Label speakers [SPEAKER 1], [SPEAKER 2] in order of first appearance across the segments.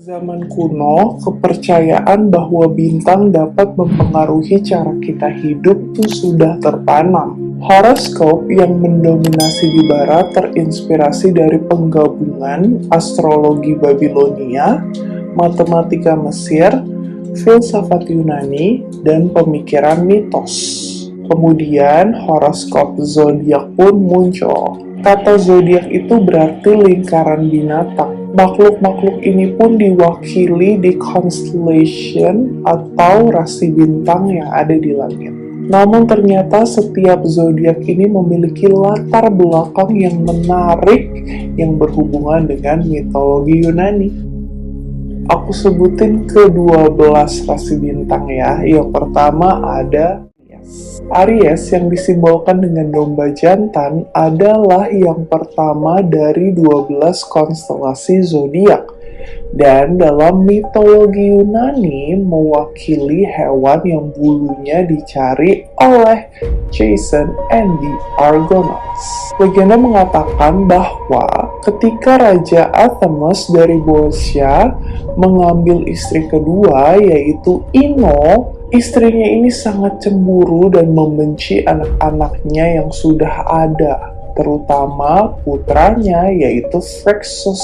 [SPEAKER 1] Zaman kuno, kepercayaan bahwa bintang dapat mempengaruhi cara kita hidup itu sudah tertanam. Horoskop yang mendominasi di barat terinspirasi dari penggabungan astrologi Babilonia, matematika Mesir, filsafat Yunani, dan pemikiran mitos. Kemudian horoskop zodiak pun muncul. Kata zodiak itu berarti lingkaran binatang. Makhluk-makhluk ini pun diwakili di constellation atau rasi bintang yang ada di langit. Namun ternyata setiap zodiak ini memiliki latar belakang yang menarik yang berhubungan dengan mitologi Yunani. Aku sebutin ke-12 rasi bintang ya. Yang pertama ada Aries yang disimbolkan dengan domba jantan adalah yang pertama dari 12 konstelasi zodiak dan dalam mitologi Yunani mewakili hewan yang bulunya dicari oleh Jason and the Argonauts. Legenda mengatakan bahwa ketika Raja Athamas dari Boeotia mengambil istri kedua yaitu Ino, istrinya ini sangat cemburu dan membenci anak-anaknya yang sudah ada, terutama putranya yaitu Phrixus.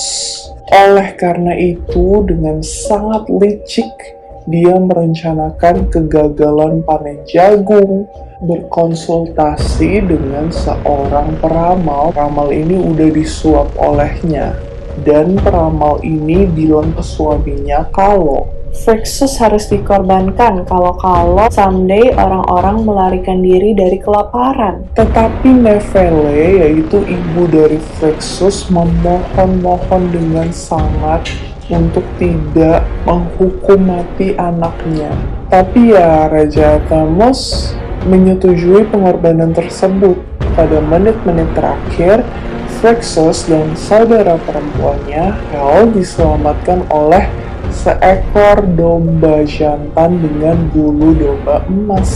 [SPEAKER 1] Oleh karena itu, dengan sangat licik, dia merencanakan kegagalan panen jagung, berkonsultasi dengan seorang peramal. Peramal ini udah disuap olehnya, dan peramal ini bilang ke suaminya kalau
[SPEAKER 2] Phrixus harus dikorbankan kalau someday orang-orang melarikan diri dari kelaparan.
[SPEAKER 1] Tetapi Nefele, yaitu ibu dari Phrixus, memohon-mohon dengan sangat untuk tidak menghukum mati anaknya. Tapi ya, Raja Athamas menyetujui pengorbanan tersebut. Pada menit-menit terakhir, Phrixus dan saudara perempuannya, Hel, diselamatkan oleh seekor domba jantan dengan bulu domba emas.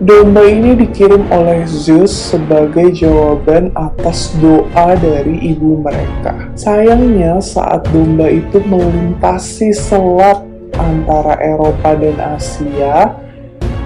[SPEAKER 1] Domba ini dikirim oleh Zeus sebagai jawaban atas doa dari ibu mereka. Sayangnya saat domba itu melintasi selat antara Eropa dan Asia,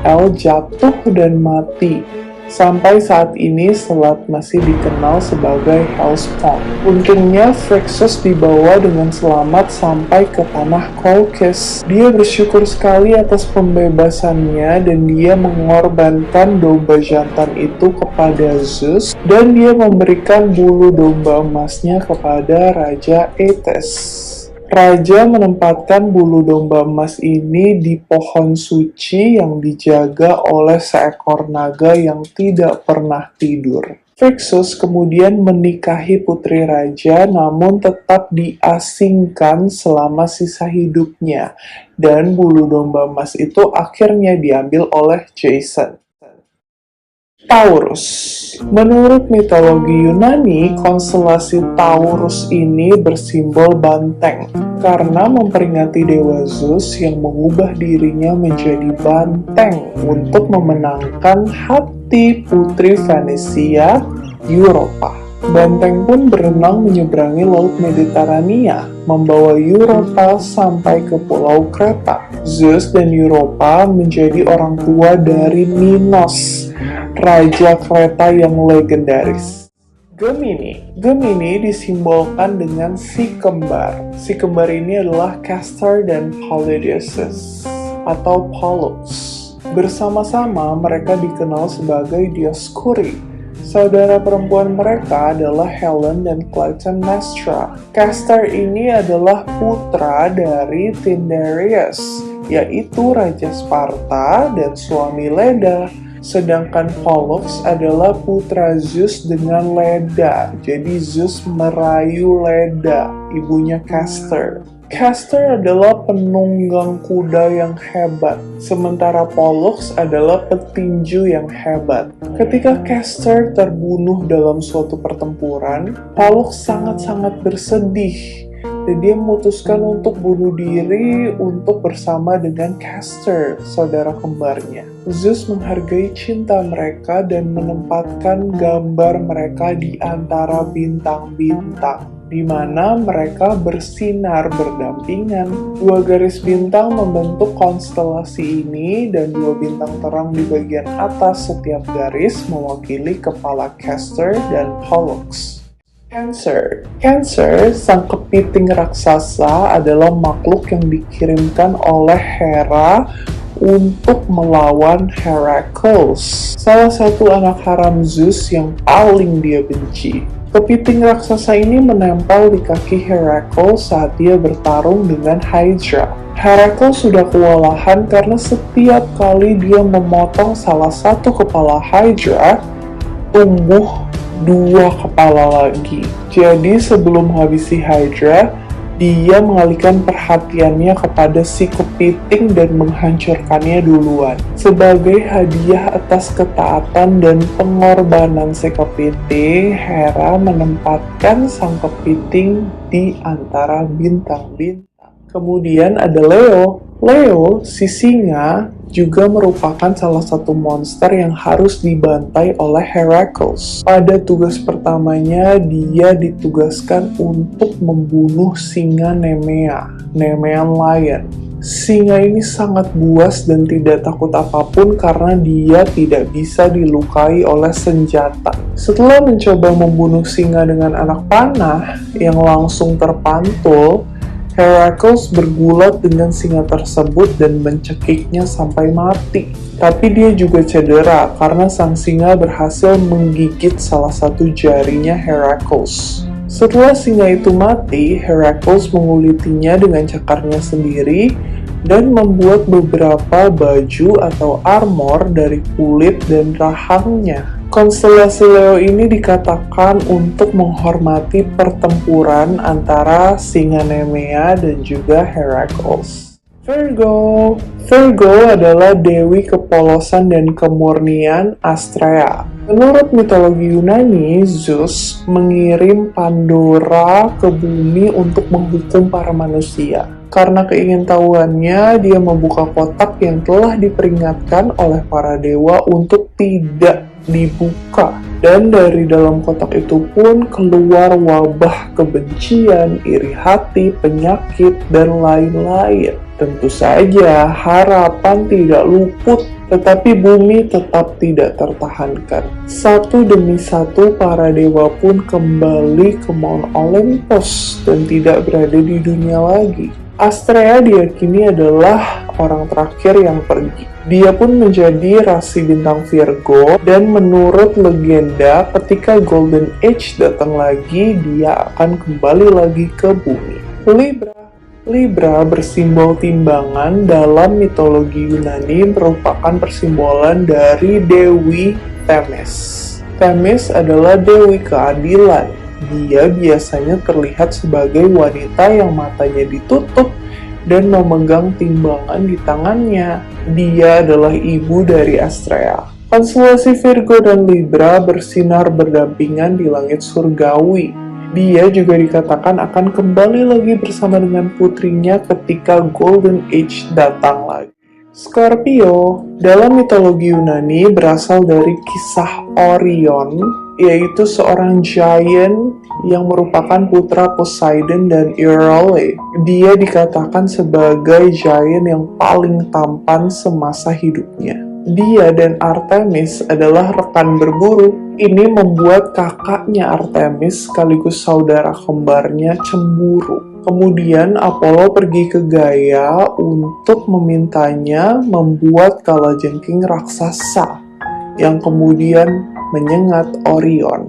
[SPEAKER 1] El jatuh dan mati. Sampai saat ini selat masih dikenal sebagai Hellespont. Untungnya Phrixus dibawa dengan selamat sampai ke tanah Colchis. Dia bersyukur sekali atas pembebasannya dan dia mengorbankan domba jantan itu kepada Zeus dan dia memberikan bulu domba emasnya kepada Raja Aetes. Raja menempatkan bulu domba emas ini di pohon suci yang dijaga oleh seekor naga yang tidak pernah tidur. Phrixus kemudian menikahi putri raja namun tetap diasingkan selama sisa hidupnya dan bulu domba emas itu akhirnya diambil oleh Jason. Taurus. Menurut mitologi Yunani, konstelasi Taurus ini bersimbol banteng karena memperingati dewa Zeus yang mengubah dirinya menjadi banteng untuk memenangkan hati putri Venesia, Europa. Banteng pun berenang menyeberangi Laut Mediterania, membawa Europa sampai ke Pulau Kreta. Zeus dan Europa menjadi orang tua dari Minos, Raja Kreta yang legendaris. Gemini disimbolkan dengan si kembar. Si kembar ini adalah Castor dan Polydeuces atau Pollux. Bersama-sama mereka dikenal sebagai Dioscuri. Saudara perempuan mereka adalah Helen dan Clytemnestra. Castor ini adalah putra dari Tyndareus, yaitu Raja Sparta dan suami Leda. Sedangkan Pollux adalah putra Zeus dengan Leda. Jadi Zeus merayu Leda, ibunya Castor. Castor adalah penunggang kuda yang hebat, sementara Pollux adalah petinju yang hebat. Ketika Castor terbunuh dalam suatu pertempuran, Pollux sangat-sangat bersedih dan dia memutuskan untuk bunuh diri untuk bersama dengan Castor, saudara kembarnya. Zeus menghargai cinta mereka dan menempatkan gambar mereka di antara bintang-bintang, di mana mereka bersinar berdampingan. Dua garis bintang membentuk konstelasi ini, dan dua bintang terang di bagian atas setiap garis mewakili kepala Castor dan Pollux. Cancer, sang kepiting raksasa, adalah makhluk yang dikirimkan oleh Hera untuk melawan Heracles, salah satu anak haram Zeus yang paling dia benci. Kepiting raksasa ini menempel di kaki Heracles saat dia bertarung dengan Hydra. Heracles sudah kewalahan karena setiap kali dia memotong salah satu kepala Hydra, tumbuh dua kepala lagi. Jadi sebelum menghabisi Hydra, dia mengalihkan perhatiannya kepada si kepiting dan menghancurkannya duluan. Sebagai hadiah atas ketaatan dan pengorbanan si kepiting, Hera menempatkan sang kepiting di antara bintang-bintang. Kemudian ada Leo. Leo, si singa, juga merupakan salah satu monster yang harus dibantai oleh Heracles. Pada tugas pertamanya, dia ditugaskan untuk membunuh singa Nemea, Nemean Lion. Singa ini sangat buas dan tidak takut apapun karena dia tidak bisa dilukai oleh senjata. Setelah mencoba membunuh singa dengan anak panah yang langsung terpantul, Heracles bergulat dengan singa tersebut dan mencekiknya sampai mati. Tapi dia juga cedera karena sang singa berhasil menggigit salah satu jarinya Heracles. Setelah singa itu mati, Heracles mengulitinya dengan cakarnya sendiri dan membuat beberapa baju atau armor dari kulit dan rahangnya. Konstelasi Leo ini dikatakan untuk menghormati pertempuran antara singa Nemea dan juga Heracles. Virgo adalah dewi kepolosan dan kemurnian Astrea. Menurut mitologi Yunani, Zeus mengirim Pandora ke bumi untuk menghukum para manusia. Karena keingintahuannya, dia membuka kotak yang telah diperingatkan oleh para dewa untuk tidak dibuka. Dan dari dalam kotak itu pun keluar wabah kebencian, iri hati, penyakit, dan lain-lain. Tentu saja harapan tidak luput, tetapi bumi tetap tidak tertahankan. Satu demi satu para dewa pun kembali ke Mount Olympus dan tidak berada di dunia lagi. Astrea diyakini adalah orang terakhir yang pergi. Dia pun menjadi rasi bintang Virgo, dan menurut legenda ketika Golden Age datang lagi, dia akan kembali lagi ke bumi. Libra bersimbol timbangan dalam mitologi Yunani, merupakan persimbolan dari Dewi Themis. Themis adalah dewi keadilan. Dia biasanya terlihat sebagai wanita yang matanya ditutup dan memegang timbangan di tangannya. Dia adalah ibu dari Astrea. Konstelasi Virgo dan Libra bersinar berdampingan di langit surgawi. Dia juga dikatakan akan kembali lagi bersama dengan putrinya ketika Golden Age datang lagi. Scorpio dalam mitologi Yunani berasal dari kisah Orion, yaitu seorang giant yang merupakan putra Poseidon dan Eirale. Dia dikatakan sebagai giant yang paling tampan semasa hidupnya. Dia dan Artemis adalah rekan berburu. Ini membuat kakaknya Artemis sekaligus saudara kembarnya cemburu. Kemudian Apollo pergi ke Gaia untuk memintanya membuat kalajengking raksasa yang kemudian menyengat Orion.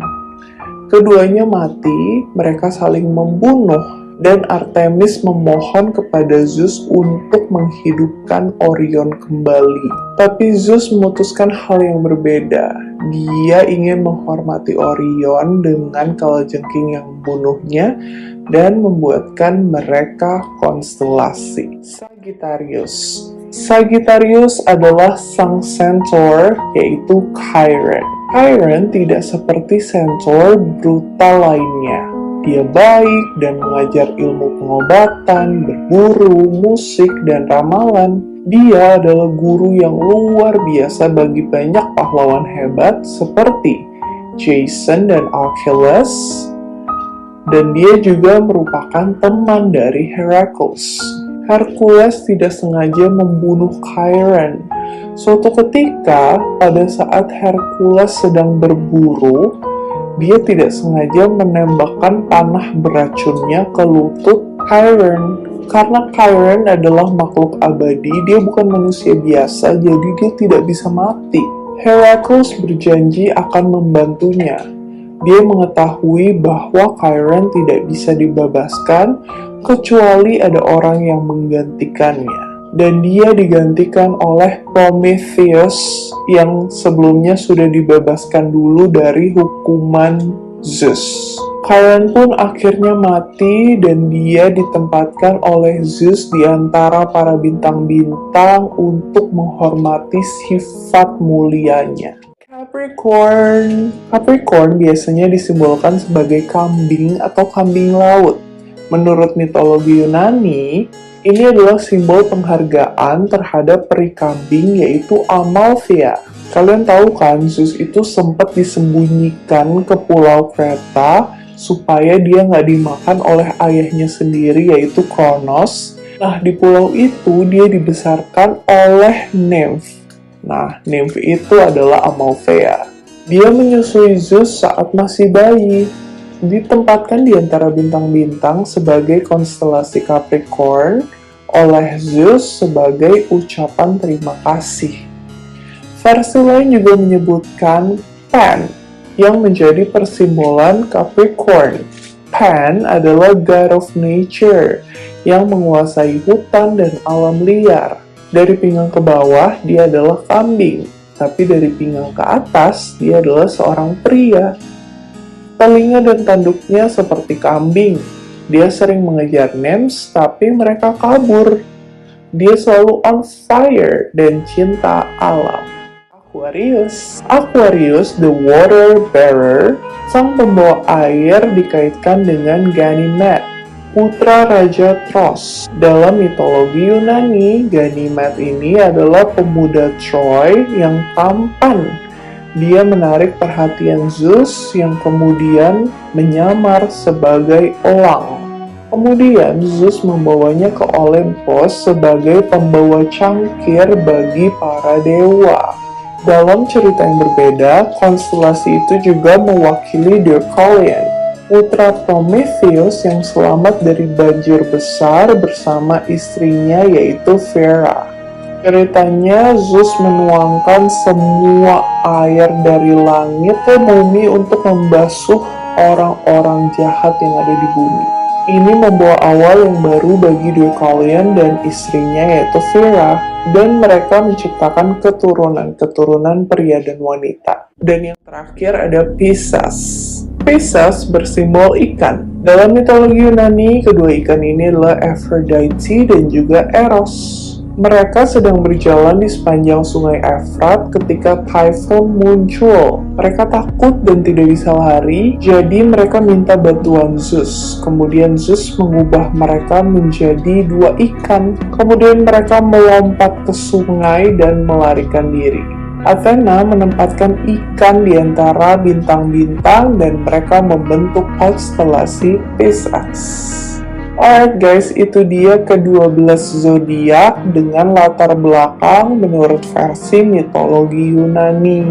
[SPEAKER 1] Keduanya mati, mereka saling membunuh, dan Artemis memohon kepada Zeus untuk menghidupkan Orion kembali. Tapi Zeus memutuskan hal yang berbeda. Dia ingin menghormati Orion dengan kalajengking yang membunuhnya dan membuatkan mereka konstelasi. Sagittarius adalah sang centaur, yaitu Chiron. Chiron tidak seperti centaur brutal lainnya. Dia baik dan mengajar ilmu pengobatan, berburu, musik, dan ramalan. Dia adalah guru yang luar biasa bagi banyak pahlawan hebat seperti Jason dan Achilles. Dan dia juga merupakan teman dari Heracles. Hercules tidak sengaja membunuh Chiron. Suatu ketika, pada saat Hercules sedang berburu, dia tidak sengaja menembakkan panah beracunnya ke lutut Chiron. Karena Chiron adalah makhluk abadi, dia bukan manusia biasa, jadi dia tidak bisa mati. Heracles berjanji akan membantunya. Dia mengetahui bahwa Chiron tidak bisa dibebaskan kecuali ada orang yang menggantikannya. Dan dia digantikan oleh Prometheus yang sebelumnya sudah dibebaskan dulu dari hukuman Zeus. Chiron pun akhirnya mati dan dia ditempatkan oleh Zeus di antara para bintang-bintang untuk menghormati sifat mulianya. Capricorn biasanya disimbolkan sebagai kambing atau kambing laut. Menurut mitologi Yunani, ini adalah simbol penghargaan terhadap peri kambing yaitu Amalthea. Kalian tahu kan, Zeus itu sempat disembunyikan ke pulau Kreta supaya dia nggak dimakan oleh ayahnya sendiri yaitu Kronos. Nah, di pulau itu dia dibesarkan oleh nymph. Nah, nymph itu adalah Amalthea. Dia menyusui Zeus saat masih bayi. Ditempatkan di antara bintang-bintang sebagai konstelasi Capricorn oleh Zeus sebagai ucapan terima kasih. Versi lain juga menyebutkan Pan yang menjadi persimbolan Capricorn. Pan adalah god of nature yang menguasai hutan dan alam liar. Dari pinggang ke bawah dia adalah kambing, tapi dari pinggang ke atas dia adalah seorang pria. Telinga dan tanduknya seperti kambing. Dia sering mengejar nymphs, tapi mereka kabur. Dia selalu on fire dan cinta alam. Aquarius, the water bearer, sang pembawa air dikaitkan dengan Ganymede, putra Raja Tros. Dalam mitologi Yunani, Ganymede ini adalah pemuda Troy yang tampan. Dia menarik perhatian Zeus yang kemudian menyamar sebagai elang. Kemudian Zeus membawanya ke Olympus sebagai pembawa cangkir bagi para dewa. Dalam cerita yang berbeda, konstelasi itu juga mewakili Deucalion, putra Prometheus yang selamat dari banjir besar bersama istrinya yaitu Hera. Ceritanya, Zeus menuangkan semua air dari langit ke bumi untuk membasuh orang-orang jahat yang ada di bumi. Ini membawa awal yang baru bagi Deucalion dan istrinya yaitu Hera, dan mereka menciptakan keturunan-keturunan pria dan wanita. Dan yang terakhir ada Pisces. Pisces bersimbol ikan. Dalam mitologi Yunani, kedua ikan ini adalah Aphrodite dan juga Eros. Mereka sedang berjalan di sepanjang sungai Efrat ketika typhoon muncul. Mereka takut dan tidak bisa lari, jadi mereka minta bantuan Zeus. Kemudian Zeus mengubah mereka menjadi dua ikan. Kemudian mereka melompat ke sungai dan melarikan diri. Athena menempatkan ikan di antara bintang-bintang dan mereka membentuk konstelasi Pisces. Alright guys, itu dia ke-12 zodiak dengan latar belakang menurut versi mitologi Yunani.